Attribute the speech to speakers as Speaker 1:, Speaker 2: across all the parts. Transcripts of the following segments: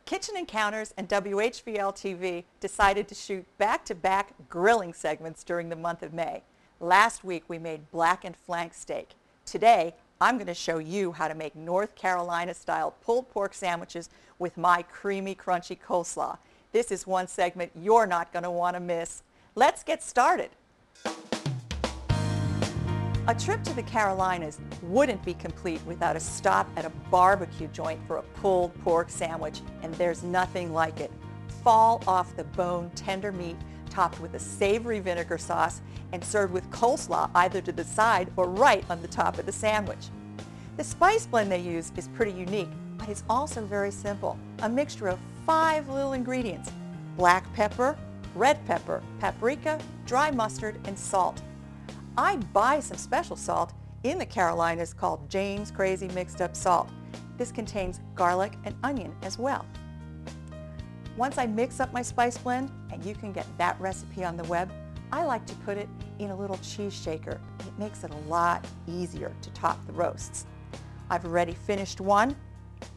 Speaker 1: Kitchen Encounters and WHVL-TV decided to shoot back-to-back grilling segments during the month of May. Last week we made blackened flank steak. Today I'm going to show you how to make North Carolina-style pulled pork sandwiches with my creamy, crunchy coleslaw. This is one segment you're not going to want to miss. Let's get started. A trip to the Carolinas wouldn't be complete without a stop at a barbecue joint for a pulled pork sandwich, and there's nothing like it. Fall off the bone tender meat topped with a savory vinegar sauce and served with coleslaw either to the side or right on the top of the sandwich. The spice blend they use is pretty unique, but it's also very simple. A mixture of 5 little ingredients: black pepper, red pepper, paprika, dry mustard, and salt. I buy some special salt in the Carolinas called Jane's Crazy Mixed Up Salt. This contains garlic and onion as well. Once I mix up my spice blend, and you can get that recipe on the web, I like to put it in a little cheese shaker. It makes it a lot easier to top the roasts. I've already finished one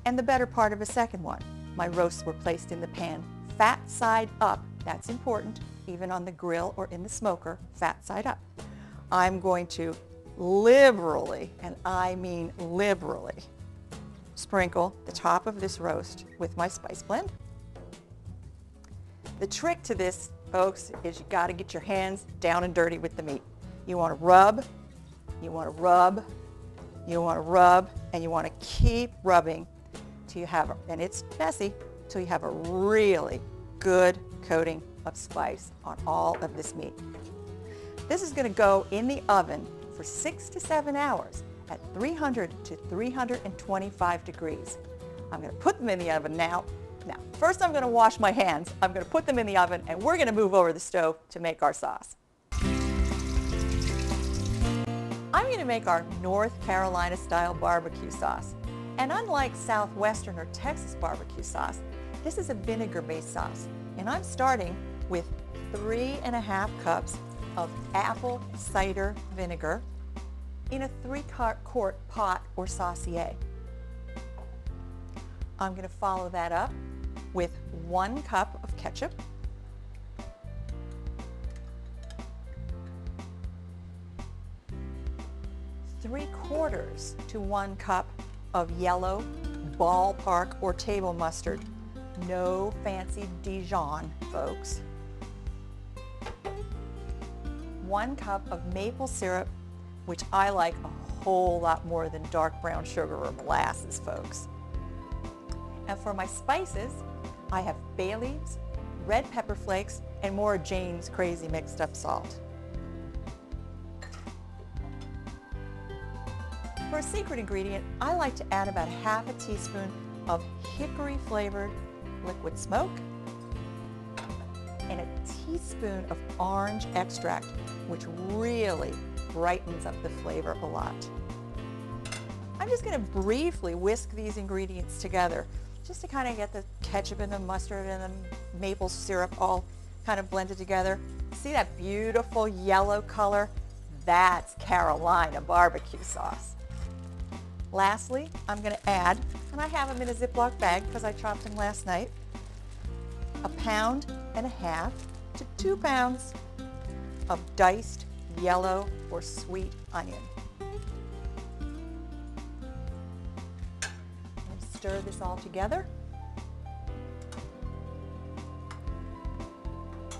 Speaker 1: and the better part of a second one. My roasts were placed in the pan, fat side up. That's important, even on the grill or in the smoker, fat side up. I'm going to liberally, and I mean liberally, sprinkle the top of this roast with my spice blend. The trick to this, folks, is you got to get your hands down and dirty with the meat. You want to rub, you want to rub, you want to rub, and you want to keep rubbing till you have, and it's messy, till you have a really good coating of spice on all of this meat. This is going to go in the oven for 6 to 7 hours at 300 to 325 degrees. I'm going to put them in the oven now. First I'm going to wash my hands. I'm going to put them in the oven, and we're going to move over the stove to make our sauce. I'm going to make our North Carolina style barbecue sauce. And unlike Southwestern or Texas barbecue sauce, this is a vinegar-based sauce. And I'm starting with 3½ cups of apple cider vinegar in a 3-quart pot or saucier. I'm going to follow that up with 1 cup of ketchup, 3/4 to 1 cup of yellow ballpark or table mustard. No fancy Dijon, folks. 1 cup of maple syrup, which I like a whole lot more than dark brown sugar or molasses, folks. And for my spices, I have bay leaves, red pepper flakes, and more Jane's Crazy Mixed Up Salt. For a secret ingredient, I like to add about 1/2 teaspoon of hickory flavored liquid smoke and a teaspoon of orange extract, which really brightens up the flavor a lot. I'm just going to briefly whisk these ingredients together just to kind of get the ketchup and the mustard and the maple syrup all kind of blended together. See that beautiful yellow color? That's Carolina barbecue sauce. Lastly, I'm going to add, and I have them in a Ziploc bag because I chopped them last night, 1.5 pounds to 2 pounds of diced yellow or sweet onion. Stir this all together.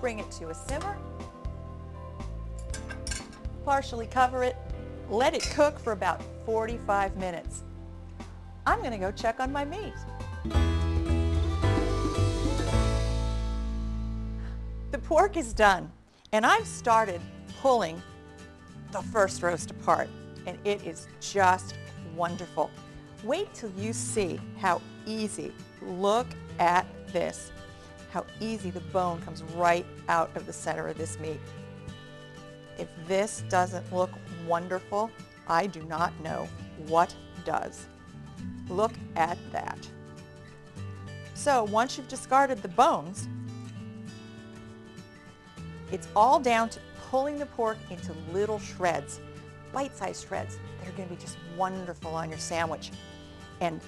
Speaker 1: Bring it to a simmer. Partially cover it. Let it cook for about 45 minutes. I'm going to go check on my meat. The pork is done, and I've started pulling the first roast apart, and it is just wonderful. Wait till you see how easy, look at this, how easy the bone comes right out of the center of this meat. If this doesn't look wonderful, I do not know what does. Look at that. So once you've discarded the bones, it's all down to pulling the pork into little shreds, bite-sized shreds that are going to be just wonderful on your sandwich. And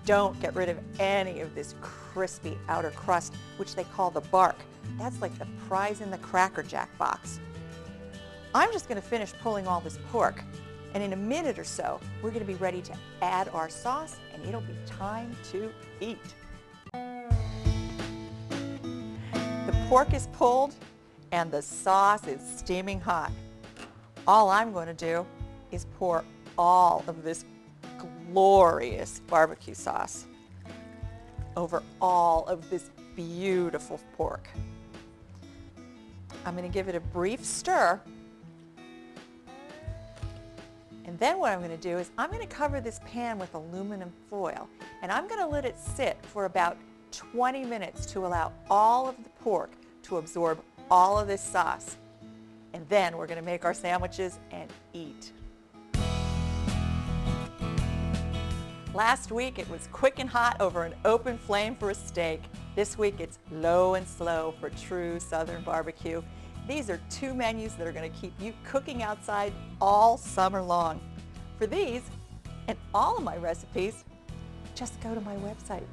Speaker 1: don't get rid of any of this crispy outer crust, which they call the bark. That's like the prize in the Cracker Jack box. I'm just going to finish pulling all this pork, and in a minute or so, we're going to be ready to add our sauce, and it'll be time to eat. The pork is pulled, and the sauce is steaming hot. All I'm going to do is pour all of this glorious barbecue sauce over all of this beautiful pork. I'm going to give it a brief stir, and then what I'm going to do is I'm going to cover this pan with aluminum foil, and I'm going to let it sit for about 20 minutes to allow all of the pork to absorb all of this sauce. And then we're going to make our sandwiches and eat. Last week it was quick and hot over an open flame for a steak. This week it's low and slow for true Southern barbecue. These are two menus that are going to keep you cooking outside all summer long. For these and all of my recipes, just go to my website,